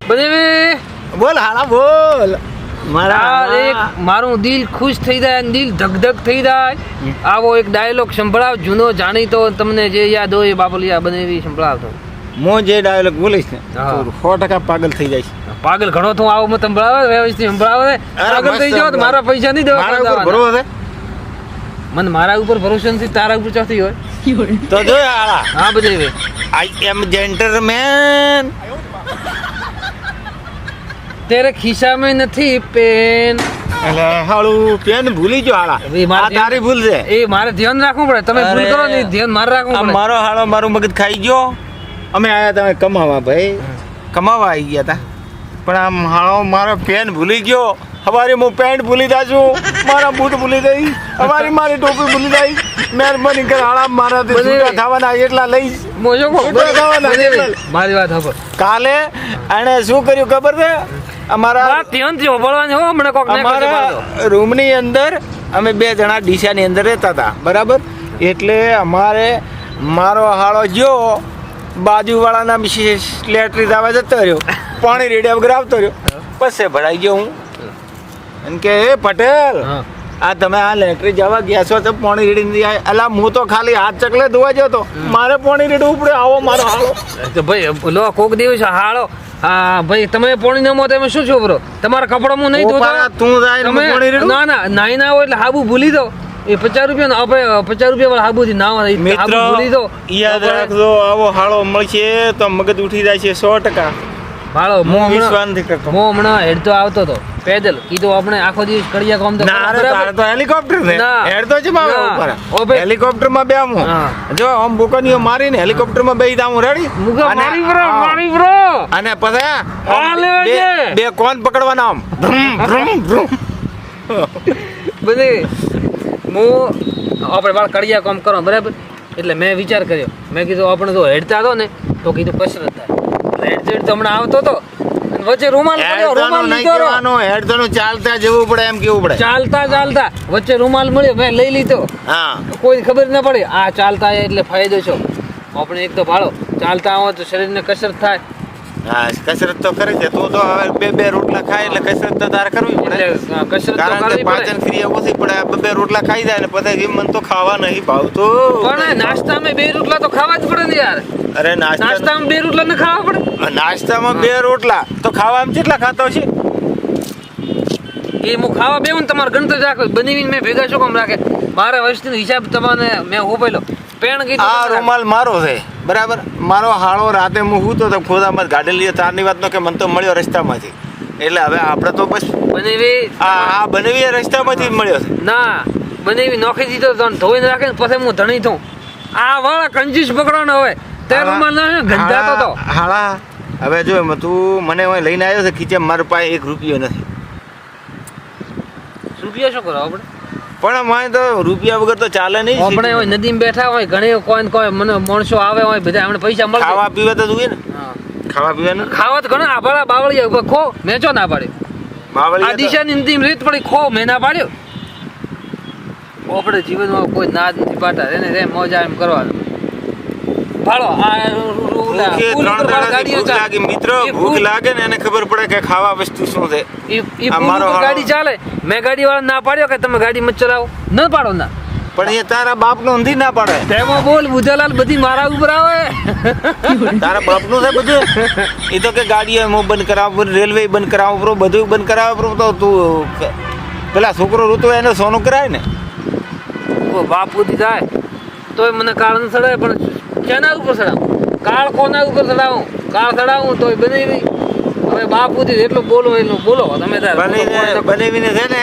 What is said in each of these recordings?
બનેવી બોલ હાલા બોલ મારું દિલ ખુશ થઈ જાય અને દિલ ધક થઈ જાય આવો એક ડાયલોગ સંભળાવ જૂનો જાણીતો તમને જે યાદ હોય બાબલિયા બનેવી સંભળાવતો હું જે ડાયલોગ બોલીશ ને 100% પાગલ થઈ જઈશ. પાગલ ઘણો તો આવો મત સંભળાવે વ્યવસ્થિત સંભળાવે પાગલ થઈ જાવ તો મારા પૈસા નહીં દેવા મારા ઉપર ભરોસો છે મને મારા ઉપર ભરોસો નથી તારા ઉપર ચોથી હોય તો જો હાલા હા બનેવી આઈ એમ જેન્ટલમેન તેરે ખિસ્સા में નથી પેન એટલે હાળું પેન ભૂલી ગયો હાલા આ તારી ભૂલ છે એ મારે ધ્યાન રાખવું પડે તમે ભૂલ કરો ને ધ્યાન મારે રાખવું પડે મારો હાળો મારું મગજ ખાઈ ગયો અમે આયા તમે કમાવા ભાઈ કમાવા આવી ગયા હતા પણ આમ હાળો મારો પેન ભૂલી ગયો હવારે હું પેન્ટ ભૂલી જા છું મારા બૂટ ભૂલી જઈશ હવારે મારી ટોપી ભૂલી જઈશ મહેરબાની કર હાળા મારા થવાના એટલા લઈશ મારી વાત ખબર કાલે એને શું કર્યું ખબર છે અમારા રૂમની અંદર અમે 2 જણા ડીસાની અંદર રહેતા હતા બરાબર એટલે અમારે મારો હાળો જો બાજુવાળાના લેટરી દાવા જતો રહ્યો પાણી રેડિયા વગર આવતો રહ્યો પછી ભરાઈ ગયો હું એમ કે એ પટેલ આ તમે આ લેટરી જવા ગયા છો તો પાણી રેડી નથી આવે અલા હું તો ખાલી હાથ ચકલે ધોવા ગયો તો મારે પાણી રેડવું પડે આવો મારો હાળો તો ભાઈ લો કોક દિવસ હાળો હા ભાઈ તમે પાણી ન મોતે શું છો બ્રો તમારા કપડામાં નહીં ધોતા તું જાય પાણી રેડું ના ના નાઈ ના હોય એટલે હાબુ ભૂલી દો એ 50 રૂપિયા આપણે 50 રૂપિયા વાળા હાબુ થી ના હાબુ ભૂલી દો યાદ રાખજો આવો હાળો મળશે તો મગજ ઉઠી જાય છે 100%. ભાળો મો હમણાં હેડતો આવતો તો પેદલ કીધું આપણે આખો દિવસ કડિયા કામ તો તારે તો હેલિકોપ્ટર ને હેડતો છે મારા ઉપર હેલિકોપ્ટર માં બેહું જો આમ બુકનીઓ મારીને હેલિકોપ્ટર માં બેહી જાઉં રેડી મારી બ્રો અને પછી બે કોણ પકડવાના આમ ભ્રુમ ભ્રુમ બધી હું આપણે બાળ કડિયા કામ કરો બરાબર એટલે મેં વિચાર કર્યો મેં કીધું આપણે તો હેડતા હતો ને તો કીધું કસરત થાય હેડ તો હમણાં આવતો હતો વચ્ચે રૂમાલ મળ્યો રૂમાલ લીધો હેડતો ચાલતા જવું પડે એમ કેવું પડે ચાલતા વચ્ચે રૂમાલ મળ્યો મેં લઈ લીધો હા કોઈ ખબર ન પડે આ ચાલતા એટલે ફાયદો છો આપણે એક તો ભાળો ચાલતા આવો તો શરીરને કસરત થાય હા કસરત તો કરી દે તું તો હવે 2 રોટલા ખાય એટલે કસરત તો તારે કરવી પડે કસરત તો કરવી પડે પાચન ક્રિયા ઓછી પડે 2 રોટલા ખાઈ જાય ને પછી મન તો ખાવા નહીં ભાવતો પણ નાસ્તામાં 2 રોટલા તો ખાવા જ પડે ને યાર અરે નાસ્તામાં 2 રોટલા ન ખાવા પડે નાસ્તામાં 2 રોટલા તો ખાવામાં કેટલા ખાતો છે એ હું ખાવા બેવું ને તમારે ગણતરી રાખો બનીને મેં ભેગા શું કામ રાખે મારા વર્ષનો હિસાબ તમને મેં હોપેલો પેણ કીધું આ રૂમાલ મારો છે બરાબર મારો હાળો રાતે હું હું તો ખોદામાં ગાડી લીધો તારની વાત નો કે મને તો મળ્યો રસ્તામાંથી એટલે હવે આપણે તો બસ બનેવી આ બનેવી રસ્તામાંથી મળ્યો છે ના બનેવી નોખી દીધો તો ધોઈને રાખે ને પછી હું ધણી થઉં આ વાળા કંજૂસ પકડવાનો હવે તે રૂમાલ ના ગંધાતો તો હાળા હવે જો તું મને લઈને આવ્યો છે ખીચે મારા પાસે 1 રૂપિયો નથી રૂપિયા શું કરો આપણે પણ મને તો રૂપિયા વગર તો ચાલે નહીં આપણે હોય નદીમાં બેઠા હોય ઘણી કોઈ મને માણસો આવે હોય બધા એમને પૈસા મળે ખાવા પીવા તો જોઈએ ને ખાવા પીવાનું ખાવા તો ઘણા આભાળા બાવળિયા ખો મેં ચો ના પાડ્યો આ દિશાની નદીમાં રીત પડી ખો મેં ના પાડ્યો આપણે જીવનમાં કોઈ ના નથી પાડતા એને રે મોજા એમ કરવાનું ભાળો ભૂખ લાગે ને એને ખબર પડે કે ખાવા વસ્તુ શું છે ગાડી ચાલે મેં ગાડી વાળા ના પાડ્યો કે તમે ગાડી મત ચલાવો ન પાડો ના પણ એ તારા બાપ નું ઊંધી ના પાડે તેમાં બોલ બુધાલાલ બધી મારા ઉપર આવે તારા બાપ નું છે બધું એ તો કે ગાડી હું બંધ કરાવું રેલવે બંધ કરાવું બધું બંધ કરાવે તો તું પેલા છોકરો ઋતુ એને સોનું કરાય ને બાપ બુદ્ધિ થાય તોય મને કાળ ન ચડાવે પણ કેના ઉપર ચડાવું કાળ કોના ઉપર ચડાવું કાળ ચડાવું તોય બનેવી હવે બાપુજી એટલું બોલો એટલું બોલો તમે બનેવીને છે ને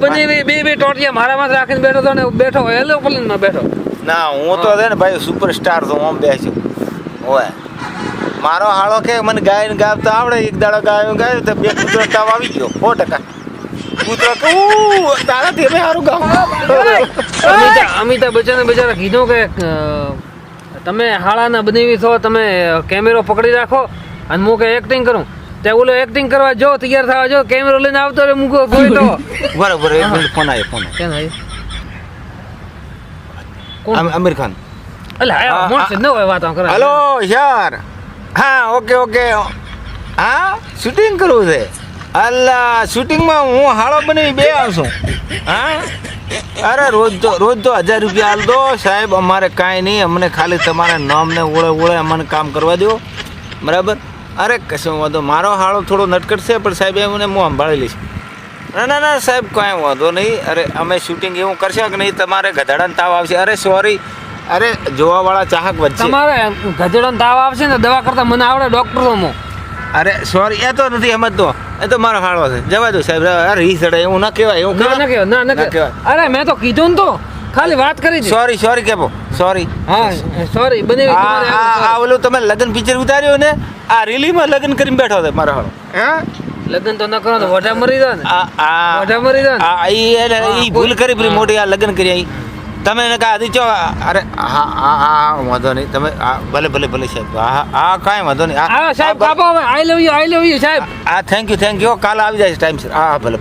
બનેવી બે ટોટિયા મારામાં રાખીને બેઠો તો ને બેઠો એરોપ્લેન માં બેઠો ના હું તો છે ને ભાઈ સુપરસ્ટાર તો આમ બેસ્યો હોય મારો હાળો કે મને ગાયને ગાવતા આવડે એક દાડો ગાયો ગાયો તો 2 કૂતરો તાવ આવી ગયો 100% કૂતરો તારા તે સારું ગાવ અમિતાભ બચ્ચને બચારા કીધું કે તમે હાળાના બનેવી છો તમે કેમેરો પકડી રાખો અને હું કે એક્ટિંગ કરું તે ઓલો એક્ટિંગ કરવા જો તૈયાર થવા જો કેમેરો લઈને આવતો રે મૂકો ગોઈતો બરાબર 1 મિનિટ ફોન કેમ આવ્યો કોણ આમિર ખાન અલે આ મોણ ન હોય વાતો કરે હેલો યાર હા ઓકે ઓકે હા શૂટિંગ કરવું છે અલ્લા શૂટિંગમાં હું હાળો બની બે આવશું હા અરે રોજ તો 1000 રૂપિયા હાલ દો સાહેબ અમારે કાંઈ નહીં અમને ખાલી તમારા નામને ઓળે અમને કામ કરવા દો બરાબર અરે કશું વાંધો મારો હાળો થોડો નટકટ છે પણ સાહેબ એમને હું સંભાળી લઈશ ના સાહેબ કાંઈ વાંધો નહીં અરે અમે શૂટિંગ એવું કરશે કે નહીં તમારે ગધાડાને તાવ આવશે અરે સોરી અરે જોવાવાળા ચાહક વચ્ચે તમારે ગધેડો તાવ આવશે ને દવા કરતા મને આવડે ડોક્ટર તો હું અરે સોરી એ તો નથી સમજતો એ તો મારો હાળો છે જવા દો સાહેબ અરે ઈ સડે એવું ના કહેવાય એવું ના કહેવાય કહેવાય ના કહેવાય અરે મેં તો કીધું ને તો ખાલી વાત કરી હતી સોરી કેપો સોરી હા સોરી બને આ ઓલું તમે લગ્ન પિક્ચર ઉતાર્યો ને આ રીલીમાં લગ્ન કરીને બેઠો છે મારો હાળો હા લગ્ન તો ન કરો તો વઢા મરી જાય ને આ વઢા મરી જાય ને ઈ ભૂલ કરી પેલી મોટી આ લગ્ન કરી આઈ તમે એને કહા આદિ ચો અરે હા વાંધો નહીં તમે ભલે સાહેબ હા કાંઈ વાંધો નહીં હા સાહેબ કાપો હવે આઈ લવ યુ સાહેબ હા થેન્ક યુ કાલ આવી જાય ટાઈમ સર હા ભલે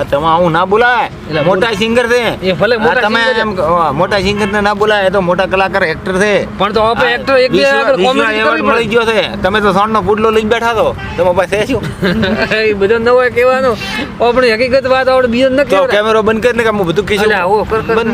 તમે આવું ના બોલાય એટલે મોટા સિંગર છે એ ભલે મોટા તમે singer છે. એમ મોટા સિંગર ને ના બોલાય એ તો મોટા કલાકાર એક્ટર છે પણ તો આપણે એક્ટર એક બે આગળ કોમેડી એવોર્ડ કરવી મળી ગયો છે તમે તો સોનનો પુડલો લઈને બેઠા છો તમે પાસે શું પડે એ બધો ન હોય કહેવાનું આપણી હકીકત વાત આપણે બીજો ન તો કહેવાય કેમેરો બંધ કરી ને કે હું બધું કહીશું અલ્યા, ઓ, કર. બંધ